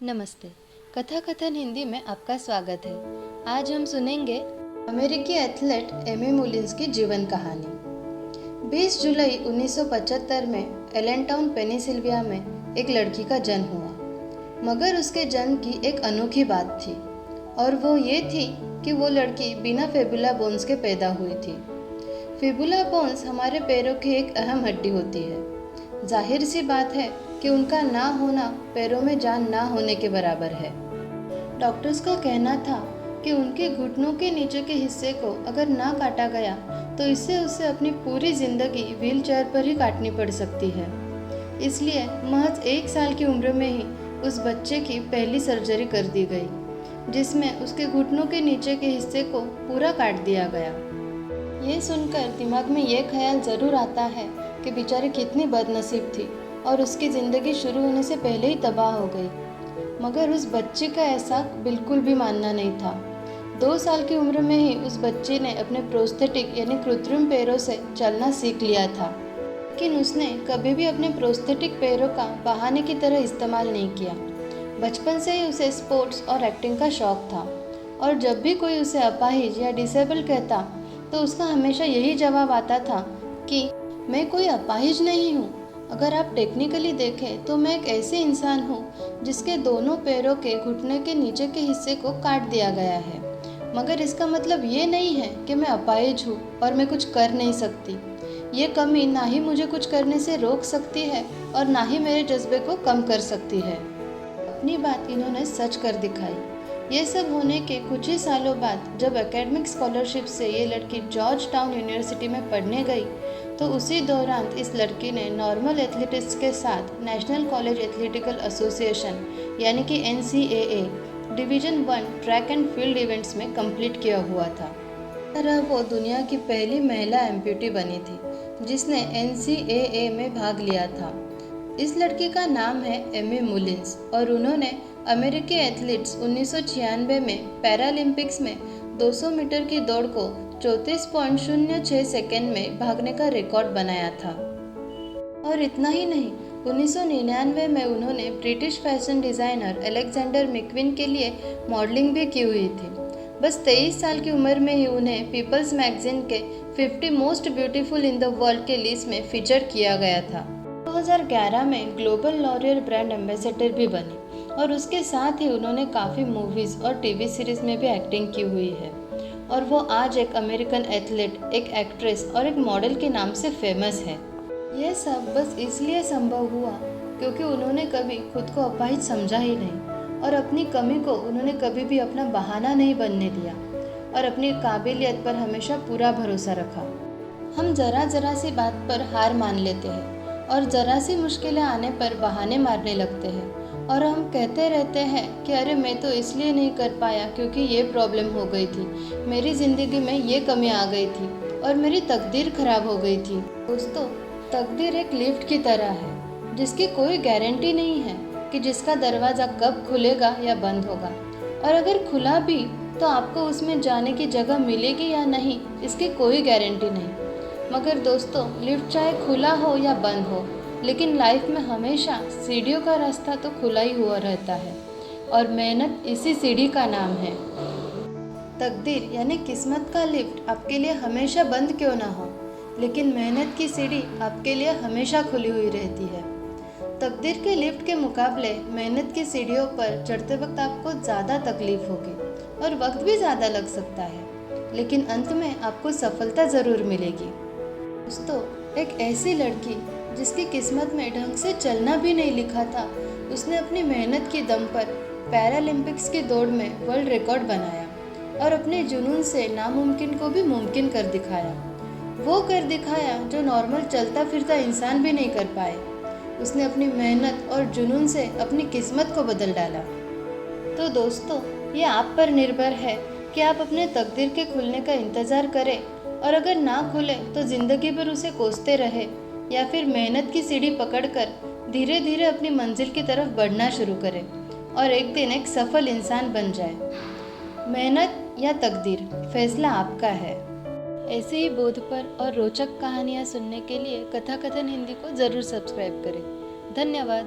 नमस्ते। कथा कथन हिंदी में आपका स्वागत है। आज हम सुनेंगे अमेरिकी एथलीट एमी मुलिन्स की जीवन कहानी। 20 जुलाई 1975 में एलेनटाउन पेनिसिल्विया में एक लड़की का जन्म हुआ, मगर उसके जन्म की एक अनोखी बात थी और वो ये थी कि वो लड़की बिना फिबुला बोन्स के पैदा हुई थी। फिबुला बोन्स हमारे पैरों की एक अहम हड्डी होती है। जाहिर सी बात है कि उनका ना होना पैरों में जान ना होने के बराबर है। डॉक्टर्स का कहना था कि उनके घुटनों के नीचे के हिस्से को अगर ना काटा गया तो इससे उसे अपनी पूरी जिंदगी व्हीलचेयर पर ही काटनी पड़ सकती है। इसलिए महज 1 साल की उम्र में ही उस बच्चे की पहली सर्जरी कर दी गई, जिसमें उसके घुटनों के नीचे के हिस्से को पूरा काट दिया गया। ये सुनकर दिमाग में ये ख्याल ज़रूर आता है कि बेचारी कितनी बदनसीब थी और उसकी ज़िंदगी शुरू होने से पहले ही तबाह हो गई। मगर उस बच्चे का ऐसा बिल्कुल भी मानना नहीं था। 2 साल की उम्र में ही उस बच्चे ने अपने प्रोस्थेटिक यानी कृत्रिम पैरों से चलना सीख लिया था, लेकिन उसने कभी भी अपने प्रोस्थेटिक पैरों का बहाने की तरह इस्तेमाल नहीं किया। बचपन से ही उसे स्पोर्ट्स और एक्टिंग का शौक था और जब भी कोई उसे अपाहिज या डिसेबल कहता तो उसका हमेशा यही जवाब आता था कि मैं कोई अपाहिज नहीं हूँ। अगर आप टेक्निकली देखें तो मैं एक ऐसे इंसान हूँ जिसके दोनों पैरों के घुटने के नीचे के हिस्से को काट दिया गया है, मगर इसका मतलब ये नहीं है कि मैं अपाहिज हूँ और मैं कुछ कर नहीं सकती। ये कमी ना ही मुझे कुछ करने से रोक सकती है और ना ही मेरे जज्बे को कम कर सकती है। अपनी बात इन्होंने सच कर दिखाई। ये सब होने के कुछ ही सालों बाद जब एकेडमिक स्कॉलरशिप से ये लड़की जॉर्ज टाउन यूनिवर्सिटी में पढ़ने गई तो उसी दौरान इस लड़की ने नॉर्मल एथलेटिक्स के साथ नेशनल कॉलेज एथलेटिकल एसोसिएशन यानी कि NCAA division 1 track and field events में कंप्लीट किया हुआ था। तरह वो दुनिया की पहली महिला एम्प्यूटी बनी थी जिसने NCAA में भाग लिया था। इस लड़की का नाम है एमी मुलिन्स और उन्होंने अमेरिकी एथलीट्स 1996 में पैरालंपिक्स में 200 मीटर की दौड़ को 34.06 सेकेंड में भागने का रिकॉर्ड बनाया था। और इतना ही नहीं, 1999 में उन्होंने British fashion designer Alexander McQueen के लिए मॉडलिंग भी की हुई थी। बस 23 साल की उम्र में ही उन्हें पीपल्स मैगजीन के 50 most beautiful in the world के लिस्ट में फीचर किया गया था। 2011 में ग्लोबल लॉरियर ब्रांड एम्बेसडर भी बनी और उसके साथ ही उन्होंने काफ़ी मूवीज़ और टीवी सीरीज़ में भी एक्टिंग की हुई है और वो आज एक अमेरिकन एथलीट, एक एक्ट्रेस और एक मॉडल के नाम से फेमस है। यह सब बस इसलिए संभव हुआ क्योंकि उन्होंने कभी खुद को अपाहिज समझा ही नहीं और अपनी कमी को उन्होंने कभी भी अपना बहाना नहीं बनने दिया और अपनी काबिलियत पर हमेशा पूरा भरोसा रखा। हम ज़रा सी बात पर हार मान लेते हैं और ज़रा सी मुश्किलें आने पर बहाने मारने लगते हैं और हम कहते रहते हैं कि अरे मैं तो इसलिए नहीं कर पाया क्योंकि ये प्रॉब्लम हो गई थी, मेरी ज़िंदगी में ये कमी आ गई थी और मेरी तकदीर खराब हो गई थी। दोस्तों, तकदीर एक लिफ्ट की तरह है जिसकी कोई गारंटी नहीं है कि जिसका दरवाज़ा कब खुलेगा या बंद होगा, और अगर खुला भी तो आपको उसमें जाने की जगह मिलेगी या नहीं इसकी कोई गारंटी नहीं। मगर दोस्तों, लिफ्ट चाहे खुला हो या बंद हो, लेकिन लाइफ में हमेशा सीढ़ियों का रास्ता तो खुला ही हुआ रहता है और मेहनत इसी सीढ़ी का नाम है। तकदीर यानी किस्मत का लिफ्ट आपके लिए हमेशा बंद क्यों ना हो, लेकिन मेहनत की सीढ़ी आपके लिए हमेशा खुली हुई रहती है। तकदीर के लिफ्ट के मुकाबले मेहनत की सीढ़ियों पर चढ़ते वक्त आपको ज़्यादा तकलीफ होगी और वक्त भी ज़्यादा लग सकता है, लेकिन अंत में आपको सफलता ज़रूर मिलेगी। दोस्तों, एक ऐसी लड़की जिसकी किस्मत में ढंग से चलना भी नहीं लिखा था, उसने अपनी मेहनत की दम पर पैरालंपिक्स की दौड़ में वर्ल्ड रिकॉर्ड बनाया और अपने जुनून से नामुमकिन को भी मुमकिन कर दिखाया। वो कर दिखाया जो नॉर्मल चलता फिरता इंसान भी नहीं कर पाए। उसने अपनी मेहनत और जुनून से अपनी किस्मत को बदल डाला। तो दोस्तों, ये आप पर निर्भर है कि आप अपने तकदीर के खुलने का इंतज़ार करें और अगर ना खुले तो ज़िंदगी भर उसे कोसते रहे या फिर मेहनत की सीढ़ी पकड़कर धीरे धीरे अपनी मंजिल की तरफ बढ़ना शुरू करें और एक दिन एक सफल इंसान बन जाए। मेहनत या तकदीर, फैसला आपका है। ऐसे ही बोधपर और रोचक कहानियाँ सुनने के लिए कथा कथन हिंदी को ज़रूर सब्सक्राइब करें। धन्यवाद।